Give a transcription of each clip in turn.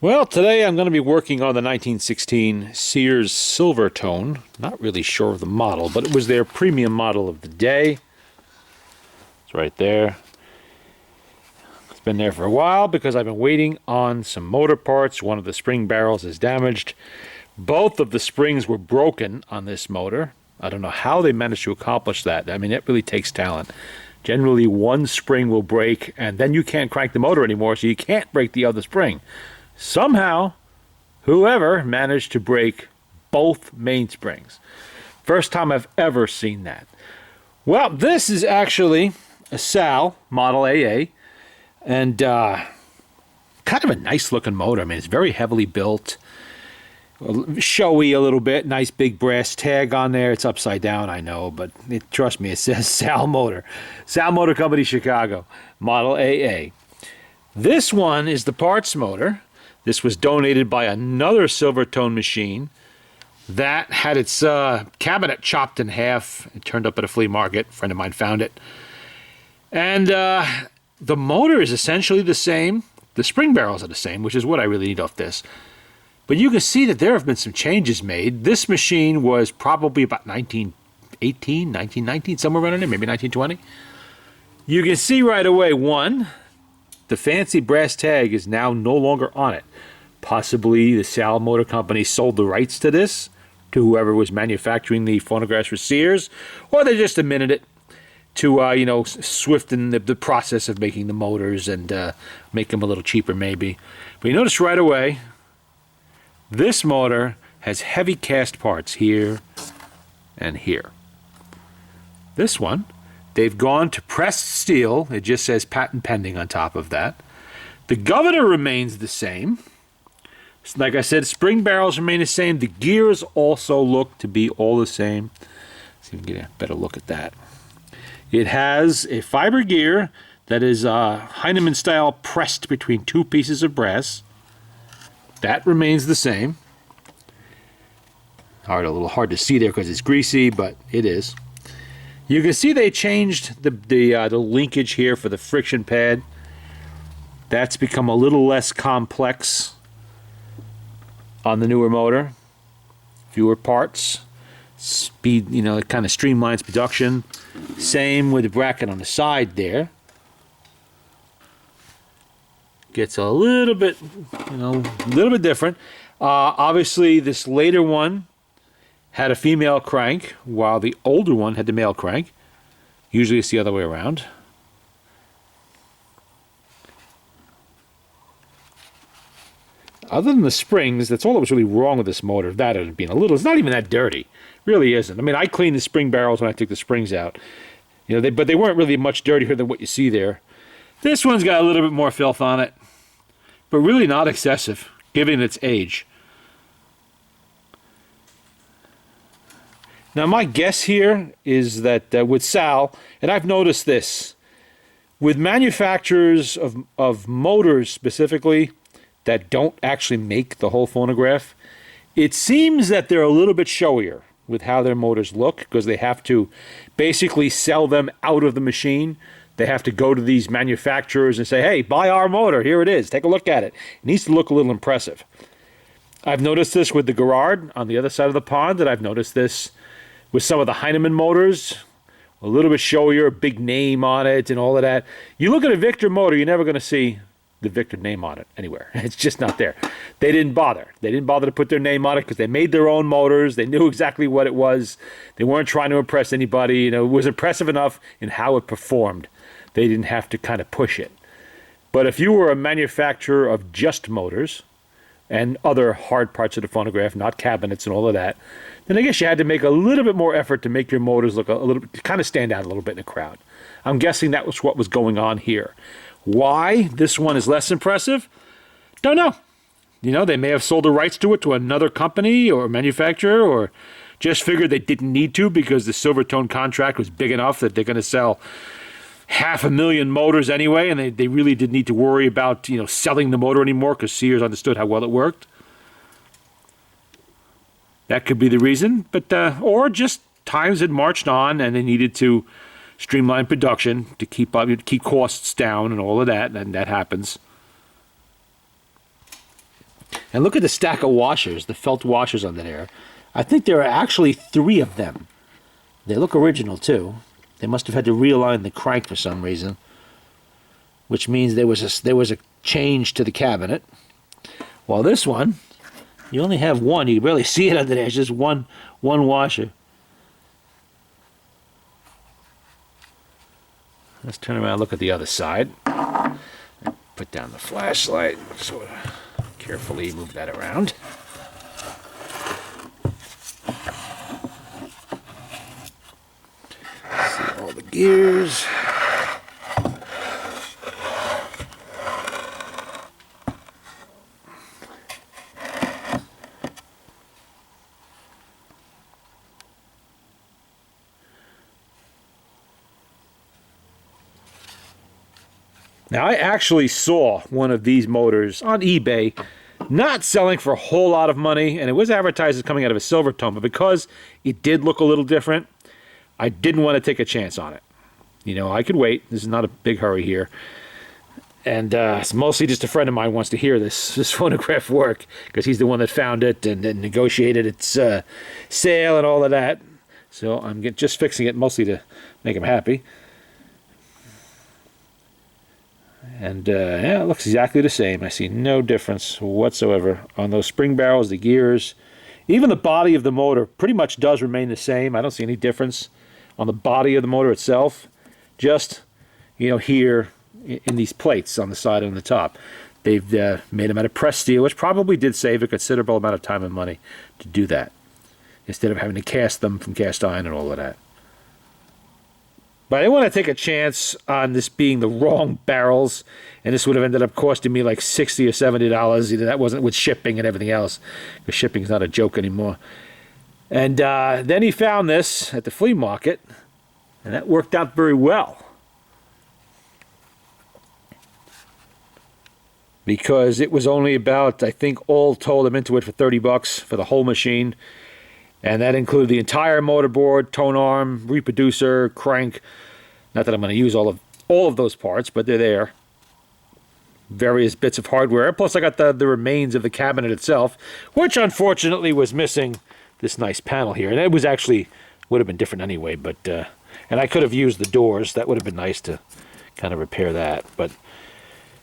Well, today I'm going to be working on the 1916 Sears Silvertone. Not really sure of the model, but it was their premium model of the day. It's right there. It's been there for a while because I've been waiting on some motor parts. One of the spring barrels is damaged. Both of the springs were broken on this motor. I don't know how they managed to accomplish that. I mean, it really takes talent. Generally, one spring will break, and then you can't crank the motor anymore, so you can't break the other spring. Somehow, whoever managed to break both mainsprings. First time I've ever seen that. Well, this is actually a SAAL Model AA, and kind of a nice looking motor. I mean, it's very heavily built, showy a little bit, nice big brass tag on there. It's upside down, I know, but trust me, it says SAAL Motor. SAAL Motor Company, Chicago, Model AA. This one is the parts motor. This was donated by another Silvertone machine that had its cabinet chopped in half. It turned up at a flea market. A friend of mine found it. And the motor is essentially the same. The spring barrels are the same, which is what I really need off this. But you can see that there have been some changes made. This machine was probably about 1918, 1919, somewhere around there, maybe 1920. You can see right away, one, the fancy brass tag is now no longer on it. Possibly the SAAL Motor Company sold the rights to this to whoever was manufacturing the phonographs for Sears, or they just amended it to, swiftен the process of making the motors and make them a little cheaper maybe. But you notice right away, this motor has heavy cast parts here and here. This one, they've gone to pressed steel. It just says patent pending on top of that. The governor remains the same. Like I said, spring barrels remain the same. The gears also look to be all the same. Let's see if we can get a better look at that. It has a fiber gear that is Heinemann style pressed between two pieces of brass. That remains the same. A little hard to see there because it's greasy, but it is. You can see they changed the linkage here for the friction pad. That's become a little less complex on the newer motor. Fewer parts. Speed, it kind of streamlines production. Same with the bracket on the side there. Gets a little bit, different. Obviously, this later one had a female crank, while the older one had the male crank. Usually it's the other way around. Other than the springs, that's all that was really wrong with this motor. That had been it's not even that dirty. Really isn't. I mean, I cleaned the spring barrels when I took the springs out. But they weren't really much dirtier than what you see there. This one's got a little bit more filth on it, but really not excessive, given its age. Now, my guess here is that with SAAL, and I've noticed this, with manufacturers of motors specifically that don't actually make the whole phonograph, it seems that they're a little bit showier with how their motors look because they have to basically sell them out of the machine. They have to go to these manufacturers and say, hey, buy our motor. Here it is. Take a look at it. It needs to look a little impressive. I've noticed this with the Garrard on the other side of the pond, and I've noticed this with some of the Heinemann motors. A little bit showier, big name on it and all of that. You look at a Victor motor, you're never going to see the Victor name on it anywhere. It's just not there. They didn't bother. They didn't bother to put their name on it because they made their own motors. They knew exactly what it was. They weren't trying to impress anybody. It was impressive enough in how it performed. They didn't have to kind of push it. But if you were a manufacturer of just motors and other hard parts of the phonograph, not cabinets and all of that, then I guess you had to make a little bit more effort to make your motors look a little bit, kind of stand out a little bit in the crowd. I'm guessing that was what was going on here. Why this one is less impressive? Don't know. They may have sold the rights to it to another company or manufacturer, or just figured they didn't need to because the Silvertone contract was big enough that they're going to sell 500,000 motors anyway, and they really didn't need to worry about selling the motor anymore because Sears understood how well it worked. That could be the reason, but or just times had marched on and they needed to streamline production to keep costs down and all of that, and that happens. And look at the stack of washers, the felt washers under there. I think there are actually 3 of them. They look original too. They must have had to realign the crank for some reason, which means there was a change to the cabinet. While this one, you only have one. You can barely see it under there. It's just one washer. Let's turn around and look at the other side. Put down the flashlight. Sort of carefully move that around. See all the gears. Now, I actually saw one of these motors on eBay, not selling for a whole lot of money, and it was advertised as coming out of a Silvertone, but because it did look a little different, I didn't want to take a chance on it. You know, I could wait. This is not a big hurry here. And it's mostly just a friend of mine wants to hear this phonograph work, because he's the one that found it and negotiated its sale and all of that. So I'm just fixing it mostly to make him happy. And yeah, it looks exactly the same. I see no difference whatsoever on those spring barrels, the gears. Even the body of the motor pretty much does remain the same. I don't see any difference on the body of the motor itself. Just, you know, here in these plates on the side and on the top. They've made them out of pressed steel, which probably did save a considerable amount of time and money to do that, instead of having to cast them from cast iron and all of that. But I didn't want to take a chance on this being the wrong barrels, and this would have ended up costing me like $60 or $70. Either that wasn't with shipping and everything else, because shipping's not a joke anymore. And then he found this at the flea market, and that worked out very well. Because it was only about, I think, all told, I'm into it for $30 for the whole machine. And that included the entire motorboard, tone arm, reproducer, crank. Not that I'm going to use all of those parts, but they're there. Various bits of hardware. Plus I got the remains of the cabinet itself, which unfortunately was missing this nice panel here. And it was actually, would have been different anyway, but, and I could have used the doors. That would have been nice to kind of repair that, but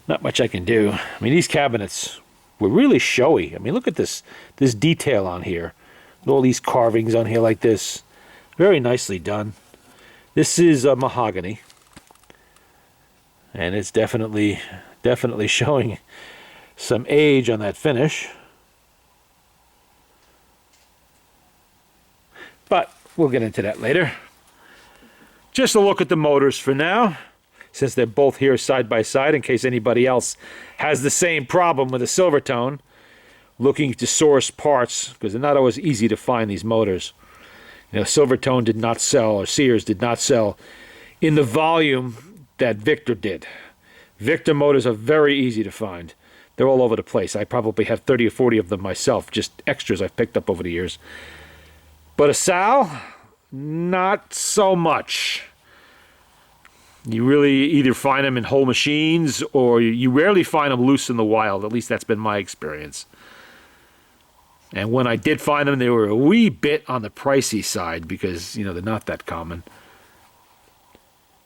not much I can do. I mean, these cabinets were really showy. I mean, look at this detail on here. All these carvings on here like this. Very nicely done. This is mahogany. And it's definitely showing some age on that finish. But we'll get into that later. Just a look at the motors for now, since they're both here side by side, in case anybody else has the same problem with a Silvertone. Looking to source parts, because they're not always easy to find, these motors. You know, Silvertone did not sell, or Sears did not sell in the volume that Victor did. Victor motors are very easy to find. They're all over the place. I probably have 30 or 40 of them myself, just extras I've picked up over the years. But a SAAL, not so much. You really either find them in whole machines, or you rarely find them loose in the wild. At least that's been my experience. And when I did find them, they were a wee bit on the pricey side, because, you know, they're not that common.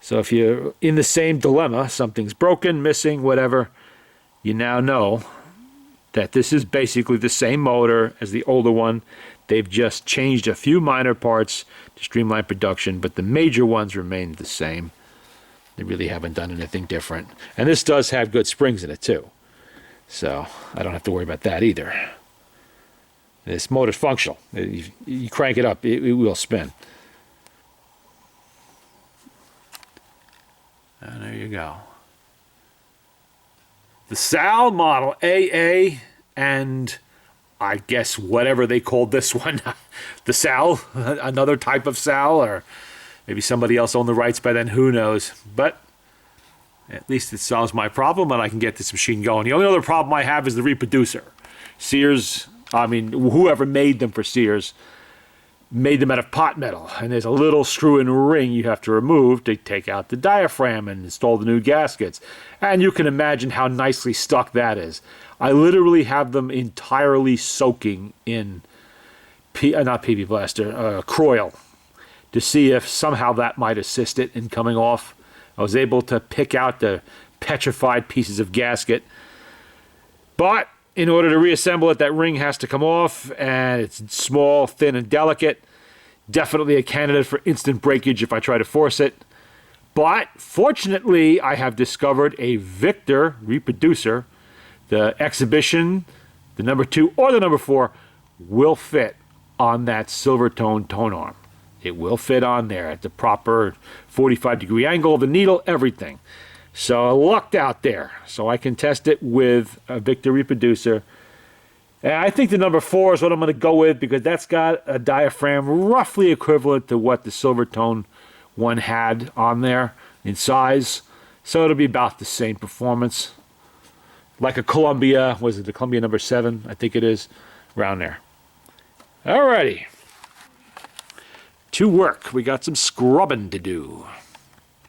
So if you're in the same dilemma, something's broken, missing, whatever, you now know that this is basically the same motor as the older one. They've just changed a few minor parts to streamline production, but the major ones remain the same. They really haven't done anything different. And this does have good springs in it too. So I don't have to worry about that either. This motor's functional. You crank it up, it will spin. And there you go. The SAAL model AA, and I guess whatever they called this one, the SAAL, another type of SAAL, or maybe somebody else owned the rights by then, who knows. But at least it solves my problem, and I can get this machine going. The only other problem I have is the reproducer. Sears, I mean, whoever made them for Sears made them out of pot metal, and there's a little screw and ring you have to remove to take out the diaphragm and install the new gaskets. And you can imagine how nicely stuck that is. I literally have them entirely soaking in not PV Blaster, Croil, to see if somehow that might assist it in coming off. I was able to pick out the petrified pieces of gasket, but in order to reassemble it, that ring has to come off, and it's small, thin, and delicate. Definitely a candidate for instant breakage if I try to force it. But fortunately, I have discovered a Victor reproducer. The Exhibition, the number 2 or the number 4, will fit on that Silvertone tone arm. It will fit on there at the proper 45-degree angle of the needle, everything. So I lucked out there. So I can test it with a Victor reproducer. And I think the number 4 is what I'm going to go with, because that's got a diaphragm roughly equivalent to what the Silvertone one had on there in size. So it'll be about the same performance. Like a Columbia, was it the Columbia number 7? I think it is, around there. Alrighty. To work. We got some scrubbing to do.